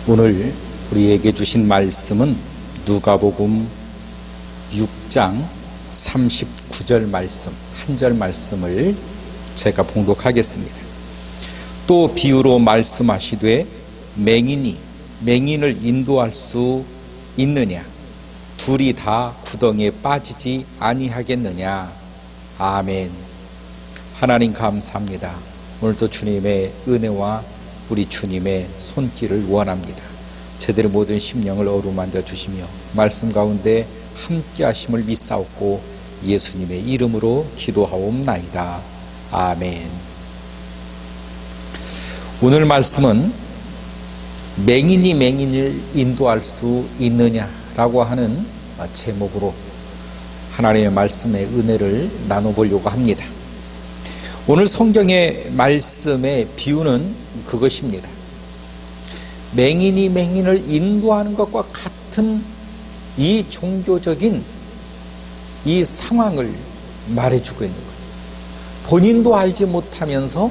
오늘 우리에게 주신 말씀은 누가복음 6장 39절 말씀, 한 절 말씀을 제가 봉독하겠습니다. 또 비유로 말씀하시되 맹인이 맹인을 인도할 수 있느냐? 둘이 다 구덩이에 빠지지 아니하겠느냐? 아멘. 하나님 감사합니다. 오늘도 주님의 은혜와 우리 주님의 손길을 원합니다. 제대로 모든 심령을 어루만져 주시며 말씀 가운데 함께 하심을 믿사옵고 예수님의 이름으로 기도하옵나이다. 아멘. 오늘 말씀은 맹인이 맹인을 인도할 수 있느냐라고 하는 제목으로 하나님의 말씀의 은혜를 나눠보려고 합니다. 오늘 성경의 말씀의 비유는 그것입니다. 맹인이 맹인을 인도하는 것과 같은 이 종교적인 이 상황을 말해주고 있는 거예요. 본인도 알지 못하면서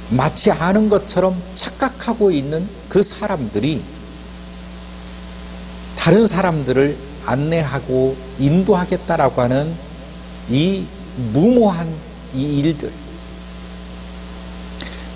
마치 아는 것처럼 착각하고 있는 그 사람들이 다른 사람들을 안내하고 인도하겠다라고 하는 이 무모한 이 일들,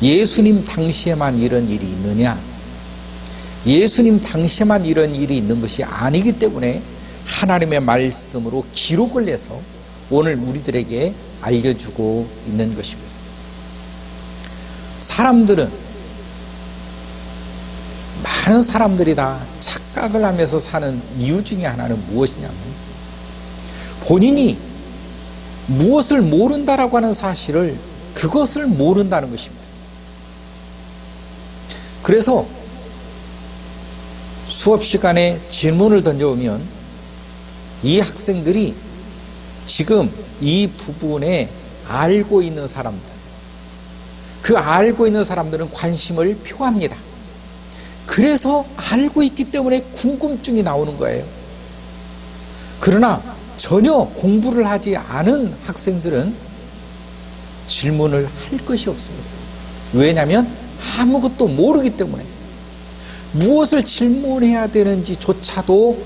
예수님 당시에만 이런 일이 있느냐? 예수님 당시에만 이런 일이 있는 것이 아니기 때문에 하나님의 말씀으로 기록을 해서 오늘 우리들에게 알려주고 있는 것입니다. 많은 사람들이 다 착각을 하면서 사는 이유 중에 하나는 무엇이냐면 본인이 무엇을 모른다라고 하는 사실을 그것을 모른다는 것입니다. 그래서 수업 시간에 질문을 던져오면 이 학생들이 지금 이 부분에 알고 있는 사람들, 그 알고 있는 사람들은 관심을 표합니다. 그래서 알고 있기 때문에 궁금증이 나오는 거예요. 그러나 전혀 공부를 하지 않은 학생들은 질문을 할 것이 없습니다. 왜냐하면 아무것도 모르기 때문에 무엇을 질문해야 되는지조차도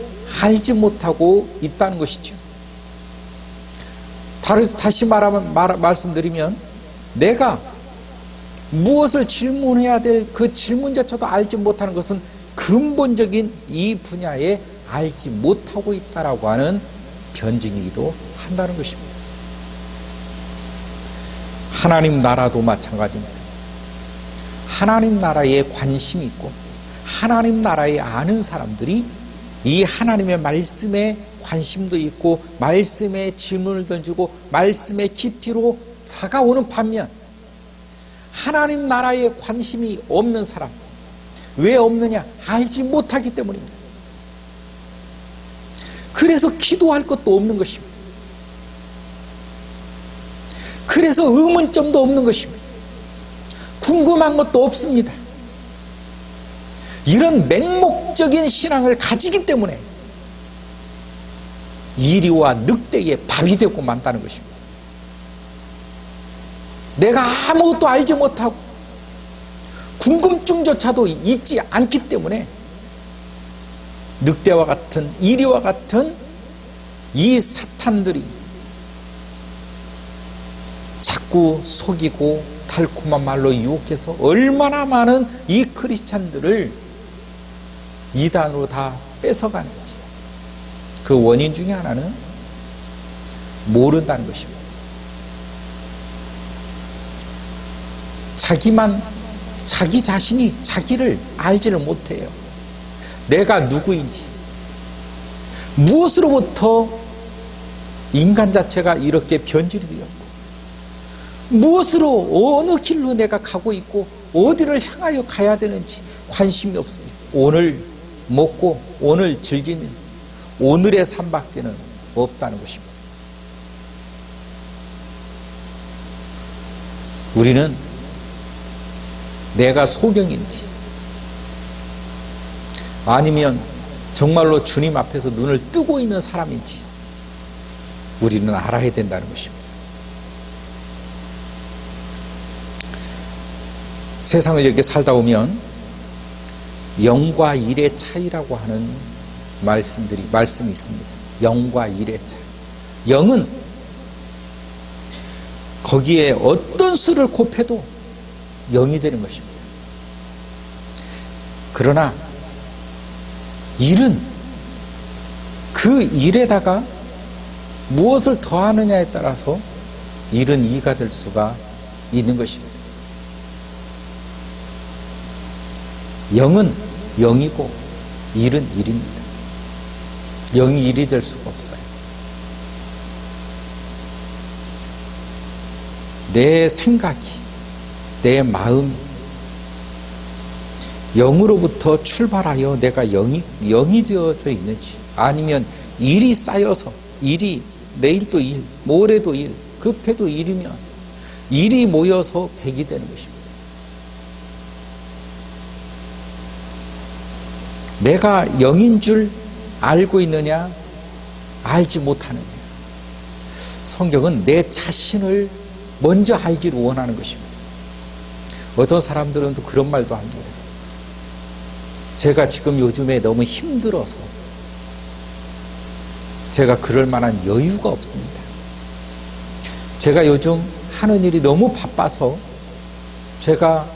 알지 못하고 있다는 것이죠. 다시 말씀드리면 내가 무엇을 질문해야 될 그 질문조차도 알지 못하는 것은 근본적인 이 분야에 알지 못하고 있다라고 하는 변증이기도 한다는 것입니다. 하나님 나라도 마찬가지입니다. 하나님 나라에 관심이 있고 하나님 나라에 아는 사람들이 이 하나님의 말씀에 관심도 있고 말씀에 질문을 던지고 말씀의 깊이로 다가오는 반면 하나님 나라에 관심이 없는 사람, 왜 없느냐? 알지 못하기 때문입니다. 그래서 기도할 것도 없는 것입니다. 그래서 의문점도 없는 것입니다. 궁금한 것도 없습니다. 이런 맹목적인 신앙을 가지기 때문에 이리와 늑대의 밥이 되고 만다는 것입니다. 내가 아무것도 알지 못하고 궁금증조차도 있지 않기 때문에 늑대와 같은 이리와 같은 이 사탄들이 자꾸 속이고 달콤한 말로 유혹해서 얼마나 많은 이 크리스찬들을 이단으로 다 뺏어가는지 그 원인 중에 하나는 모른다는 것입니다. 자기 자신이 자기를 알지를 못해요. 내가 누구인지, 무엇으로부터 인간 자체가 이렇게 변질이 되었고 무엇으로 어느 길로 내가 가고 있고 어디를 향하여 가야 되는지 관심이 없습니다. 오늘 먹고 오늘 즐기는 오늘의 삶밖에는 없다는 것입니다. 우리는 내가 소경인지 아니면 정말로 주님 앞에서 눈을 뜨고 있는 사람인지 우리는 알아야 된다는 것입니다. 세상을 이렇게 살다 보면 영과 일의 차이라고 하는 말씀이 있습니다. 영과 일의 차이. 영은 거기에 어떤 수를 곱해도 영이 되는 것입니다. 그러나 일은 그 일에다가 무엇을 더하느냐에 따라서 일은 이가 될 수가 있는 것입니다. 영은 영이고 일은 일입니다. 영이 일이 될 수가 없어요. 내 생각이, 내 마음이 영으로부터 출발하여 내가 영이 되어져 있는지, 아니면 일이 쌓여서 일이 내일도 일, 모레도 일, 급해도 일이면 일이 모여서 백이 되는 것입니다. 내가 영인 줄 알고 있느냐, 알지 못하느냐. 성경은 내 자신을 먼저 알기를 원하는 것입니다. 어떤 사람들은 또 그런 말도 합니다. 제가 지금 요즘에 너무 힘들어서 제가 그럴 만한 여유가 없습니다. 제가 요즘 하는 일이 너무 바빠서 제가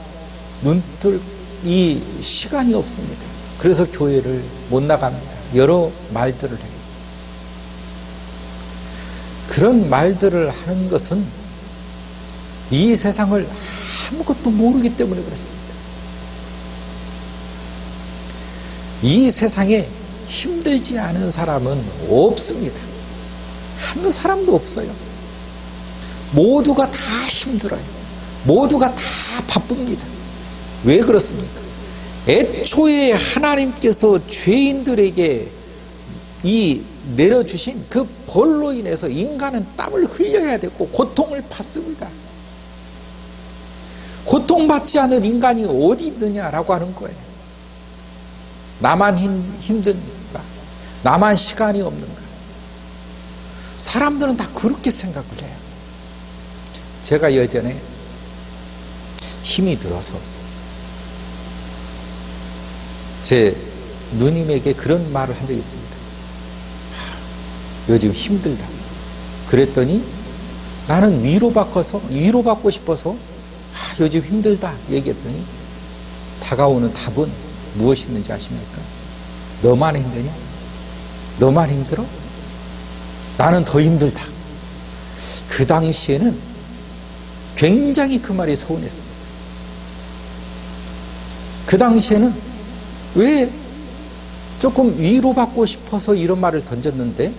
눈뜰 이 시간이 없습니다. 그래서 교회를 못 나갑니다. 여러 말들을 해요. 그런 말들을 하는 것은 이 세상을 아무것도 모르기 때문에 그렇습니다. 이 세상에 힘들지 않은 사람은 없습니다. 한 사람도 없어요. 모두가 다 힘들어요. 모두가 다 바쁩니다. 왜 그렇습니까? 애초에 하나님께서 죄인들에게 이 내려주신 그 벌로 인해서 인간은 땀을 흘려야 되고 고통을 받습니다. 고통받지 않은 인간이 어디 있느냐라고 하는 거예요. 나만 힘든가? 나만 시간이 없는가? 사람들은 다 그렇게 생각을 해요. 제가 예전에 힘이 들어서 제 누님에게 그런 말을 한 적이 있습니다. 요즘 힘들다. 그랬더니 나는 위로받고 싶어서 요즘 힘들다 얘기했더니 다가오는 답은 무엇이었는지 아십니까? 너만 힘드냐? 너만 힘들어? 나는 더 힘들다. 그 당시에는 굉장히 그 말이 서운했습니다. 그 당시에는 왜 조금 위로받고 싶어서 이런 말을 던졌는데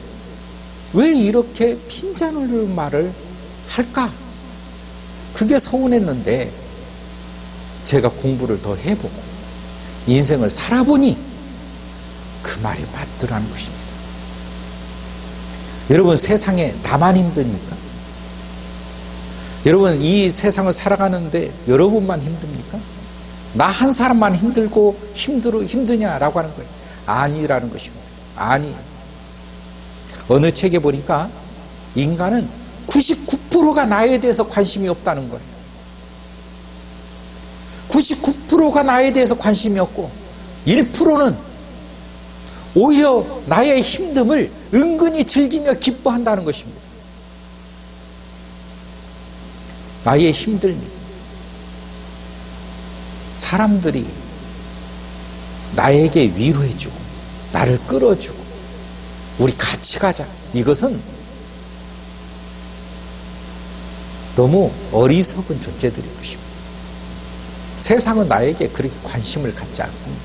왜 이렇게 핀잔을 말을 할까? 그게 서운했는데 제가 공부를 더 해보고 인생을 살아보니 그 말이 맞더라는 것입니다. 여러분, 세상에 나만 힘듭니까? 여러분, 이 세상을 살아가는데 여러분만 힘듭니까? 나 한 사람만 힘들고 힘드냐라고 하는 거예요. 아니라는 것입니다. 아니. 어느 책에 보니까 인간은 99%가 나에 대해서 관심이 없다는 거예요. 99%가 나에 대해서 관심이 없고 1%는 오히려 나의 힘듦을 은근히 즐기며 기뻐한다는 것입니다. 나의 힘듦이 사람들이 나에게 위로해주고 나를 끌어주고 우리 같이 가자. 이것은 너무 어리석은 존재들인 것입니다. 세상은 나에게 그렇게 관심을 갖지 않습니다.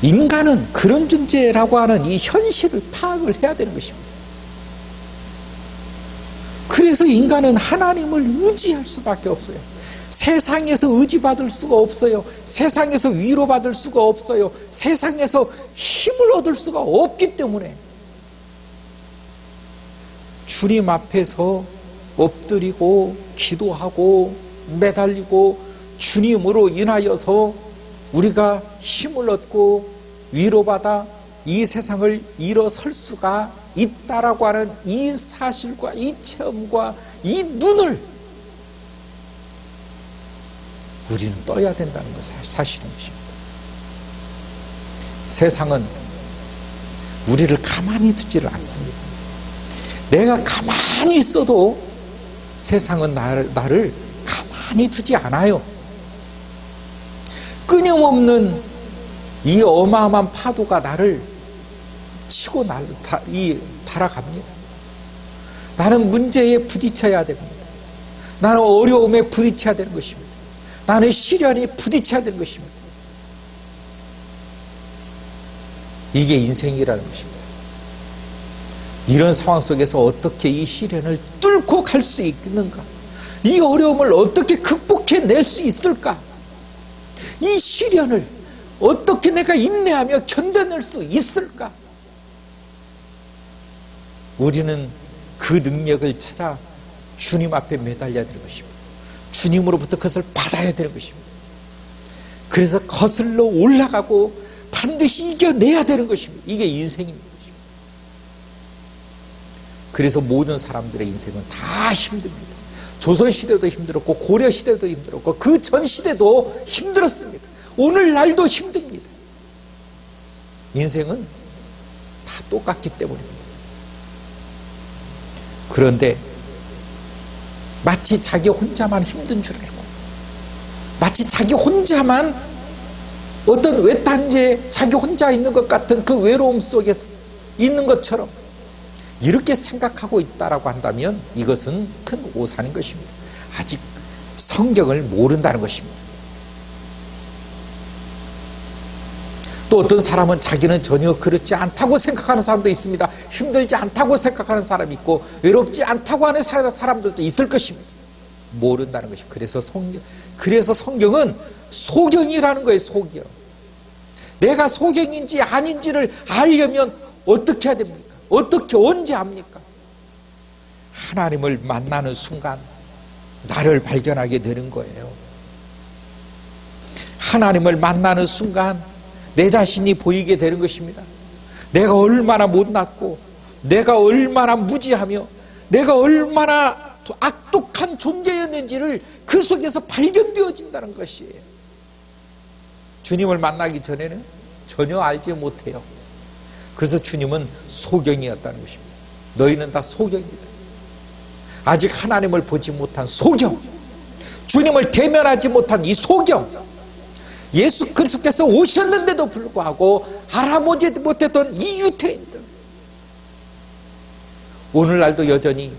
인간은 그런 존재라고 하는 이 현실을 파악을 해야 되는 것입니다. 그래서 인간은 하나님을 의지할 수밖에 없어요. 세상에서 의지받을 수가 없어요. 세상에서 위로받을 수가 없어요. 세상에서 힘을 얻을 수가 없기 때문에 주님 앞에서 엎드리고 기도하고 매달리고 주님으로 인하여서 우리가 힘을 얻고 위로받아 이 세상을 일어설 수가 있다라고 하는 이 사실과 이 체험과 이 눈을 우리는 떠야 된다는 것이 사실인 것입니다. 세상은 우리를 가만히 두지를 않습니다. 내가 가만히 있어도 세상은 나를 가만히 두지 않아요. 끊임없는 이 어마어마한 파도가 나를 치고 달아갑니다. 나는 문제에 부딪혀야 됩니다. 나는 어려움에 부딪혀야 되는 것입니다. 나는 시련에 부딪혀야 되는 것입니다. 이게 인생이라는 것입니다. 이런 상황 속에서 어떻게 이 시련을 뚫고 갈 수 있는가? 이 어려움을 어떻게 극복해낼 수 있을까? 이 시련을 어떻게 내가 인내하며 견뎌낼 수 있을까? 우리는 그 능력을 찾아 주님 앞에 매달려야 되는 것입니다. 주님으로부터 그것을 받아야 되는 것입니다. 그래서 거슬러 올라가고 반드시 이겨내야 되는 것입니다. 이게 인생입니다. 그래서 모든 사람들의 인생은 다 힘듭니다. 조선시대도 힘들었고 고려시대도 힘들었고 그 전시대도 힘들었습니다. 오늘날도 힘듭니다. 인생은 다 똑같기 때문입니다. 그런데 마치 자기 혼자만 힘든 줄 알고 마치 자기 혼자만 어떤 외딴지에 자기 혼자 있는 것 같은 그 외로움 속에서 있는 것처럼 이렇게 생각하고 있다라고 한다면 이것은 큰 오산인 것입니다. 아직 성경을 모른다는 것입니다. 또 어떤 사람은 자기는 전혀 그렇지 않다고 생각하는 사람도 있습니다. 힘들지 않다고 생각하는 사람이 있고 외롭지 않다고 하는 사람들도 있을 것입니다. 모른다는 것입니다. 그래서 성경은 소경이라는 거예요. 소경. 내가 소경인지 아닌지를 알려면 어떻게 해야 됩니까? 어떻게 언제 합니까? 하나님을 만나는 순간 나를 발견하게 되는 거예요. 하나님을 만나는 순간 내 자신이 보이게 되는 것입니다. 내가 얼마나 못났고 내가 얼마나 무지하며 내가 얼마나 악독한 존재였는지를 그 속에서 발견되어진다는 것이에요. 주님을 만나기 전에는 전혀 알지 못해요. 그래서 주님은 소경이었다는 것입니다. 너희는 다 소경이다. 아직 하나님을 보지 못한 소경, 주님을 대면하지 못한 이 소경, 예수 그리스도께서 오셨는데도 불구하고 알아보지 못했던 이 유태인들, 오늘날도 여전히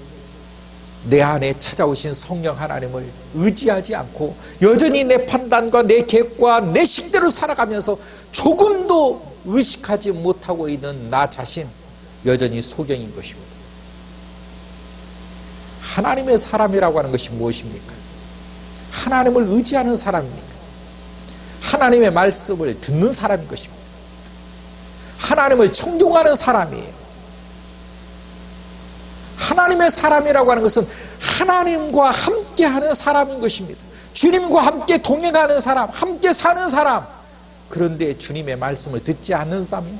내 안에 찾아오신 성령 하나님을 의지하지 않고 여전히 내 판단과 내 계획과 내 식대로 살아가면서 조금도 의식하지 못하고 있는 나 자신, 여전히 소경인 것입니다. 하나님의 사람이라고 하는 것이 무엇입니까? 하나님을 의지하는 사람입니다. 하나님의 말씀을 듣는 사람인 것입니다. 하나님을 청종하는 사람이에요. 하나님의 사람이라고 하는 것은 하나님과 함께하는 사람인 것입니다. 주님과 함께 동행하는 사람, 함께 사는 사람. 그런데 주님의 말씀을 듣지 않는다면,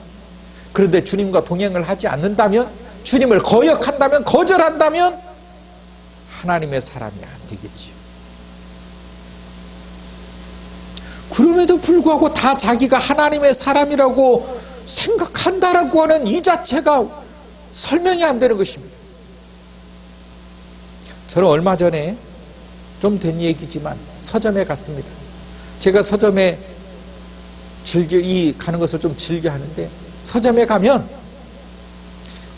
그런데 주님과 동행을 하지 않는다면, 주님을 거역한다면, 거절한다면 하나님의 사람이 안 되겠지요. 그럼에도 불구하고 다 자기가 하나님의 사람이라고 생각한다라고 하는 이 자체가 설명이 안 되는 것입니다. 저는 얼마 전에 좀 된 얘기지만 서점에 갔습니다. 제가 서점에 가는 것을 좀 즐겨 하는데, 서점에 가면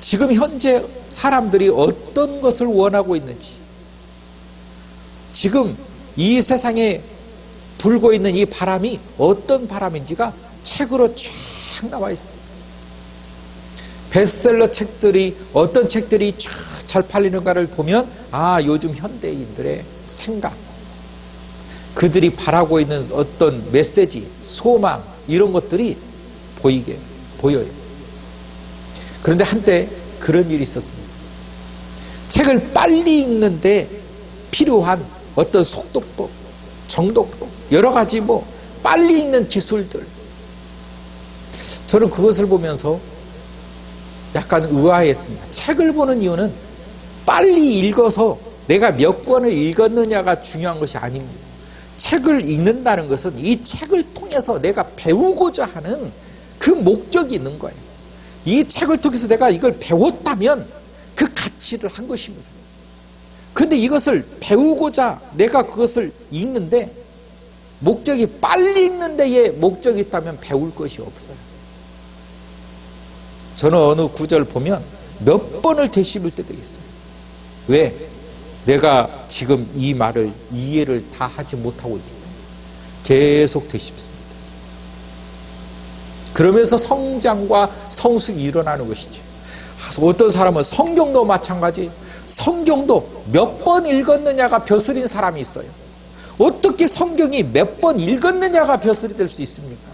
지금 현재 사람들이 어떤 것을 원하고 있는지, 지금 이 세상에 불고 있는 이 바람이 어떤 바람인지가 책으로 쫙 나와 있습니다. 베스트셀러 책들이, 어떤 책들이 쫙 잘 팔리는가를 보면, 요즘 현대인들의 생각, 그들이 바라고 있는 어떤 메시지, 소망, 이런 것들이 보여요. 그런데 한때 그런 일이 있었습니다. 책을 빨리 읽는데 필요한 어떤 속도법, 정도법, 여러 가지 빨리 읽는 기술들, 저는 그것을 보면서 약간 의아했습니다. 책을 보는 이유는 빨리 읽어서 내가 몇 권을 읽었느냐가 중요한 것이 아닙니다. 책을 읽는다는 것은 이 책을 통해서 내가 배우고자 하는 그 목적이 있는 거예요. 이 책을 통해서 내가 이걸 배웠다면 그 가치를 한 것입니다. 그런데 이것을 배우고자 내가 그것을 읽는데 목적이 빨리 읽는 데에 목적이 있다면 배울 것이 없어요. 저는 어느 구절을 보면 몇 번을 되씹을 때도 있어요. 왜? 내가 지금 이 말을 이해를 다 하지 못하고 있기 때문에 계속 되씹습니다. 그러면서 성장과 성숙이 일어나는 것이죠. 어떤 사람은 성경도 마찬가지, 성경도 몇 번 읽었느냐가 벼슬인 사람이 있어요. 어떻게 성경이 몇 번 읽었느냐가 벼슬이 될 수 있습니까?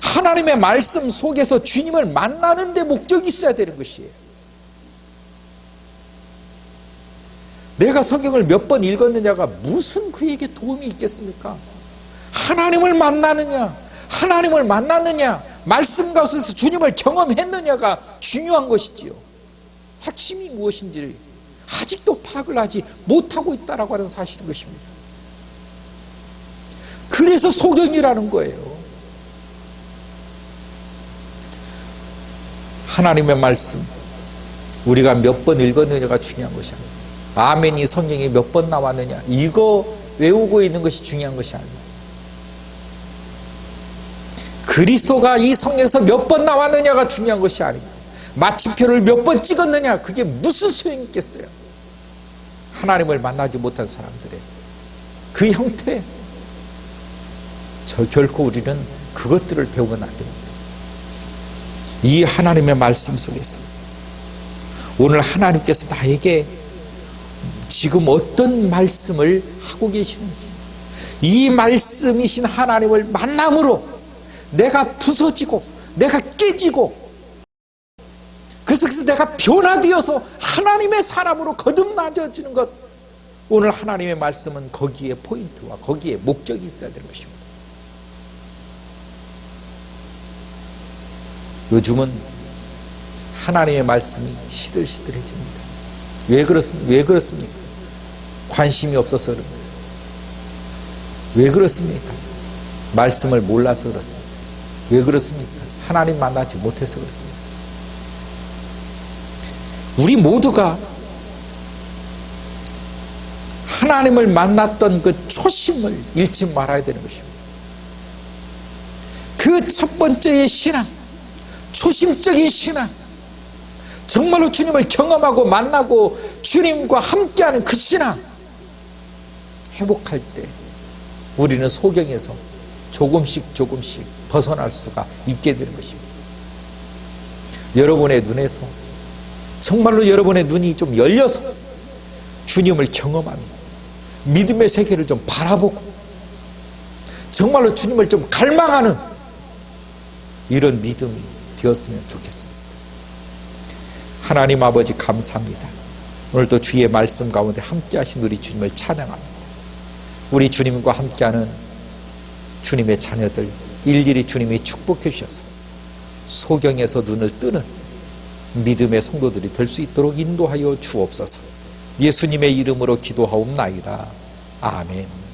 하나님의 말씀 속에서 주님을 만나는 데 목적이 있어야 되는 것이에요. 내가 성경을 몇 번 읽었느냐가 무슨 그에게 도움이 있겠습니까? 하나님을 만나느냐, 하나님을 만났느냐, 말씀 가운데서 주님을 경험했느냐가 중요한 것이지요. 핵심이 무엇인지 아직도 파악을 하지 못하고 있다라고 하는 사실인 것입니다. 그래서 소경이라는 거예요. 하나님의 말씀 우리가 몇 번 읽었느냐가 중요한 것이 아니에요. 아멘이 성경에 몇 번 나왔느냐 이거 외우고 있는 것이 중요한 것이 아니에요. 그리스도가 이 성경에서 몇 번 나왔느냐가 중요한 것이 아닙니다. 마침표를 몇 번 찍었느냐 그게 무슨 소용이 있겠어요. 하나님을 만나지 못한 사람들의 그 형태 결코 우리는 그것들을 배우면 안 됩니다. 이 하나님의 말씀 속에서 오늘 하나님께서 나에게 지금 어떤 말씀을 하고 계시는지, 이 말씀이신 하나님을 만남으로 내가 부서지고 내가 깨지고 그래서 내가 변화되어서 하나님의 사람으로 거듭나져지는 것, 오늘 하나님의 말씀은 거기에 포인트와 거기에 목적이 있어야 되는 것입니다. 요즘은 하나님의 말씀이 시들시들해집니다. 왜 그렇습니까? 관심이 없어서 그럽니다. 왜 그렇습니까? 말씀을 몰라서 그렇습니다. 왜 그렇습니까? 하나님 만나지 못해서 그렇습니다. 우리 모두가 하나님을 만났던 그 초심을 잃지 말아야 되는 것입니다. 그 첫 번째의 신앙, 초심적인 신앙, 정말로 주님을 경험하고 만나고 주님과 함께하는 그 신앙 회복할 때 우리는 소경에서 조금씩 벗어날 수가 있게 되는 것입니다. 여러분의 눈에서 정말로 여러분의 눈이 좀 열려서 주님을 경험하며 믿음의 세계를 좀 바라보고 정말로 주님을 좀 갈망하는 이런 믿음이 되었으면 좋겠습니다. 하나님 아버지 감사합니다. 오늘도 주의 말씀 가운데 함께 하신 우리 주님을 찬양합니다. 우리 주님과 함께하는 주님의 자녀들 일일이 주님이 축복해 주셔서 소경에서 눈을 뜨는 믿음의 성도들이 될 수 있도록 인도하여 주옵소서. 예수님의 이름으로 기도하옵나이다. 아멘.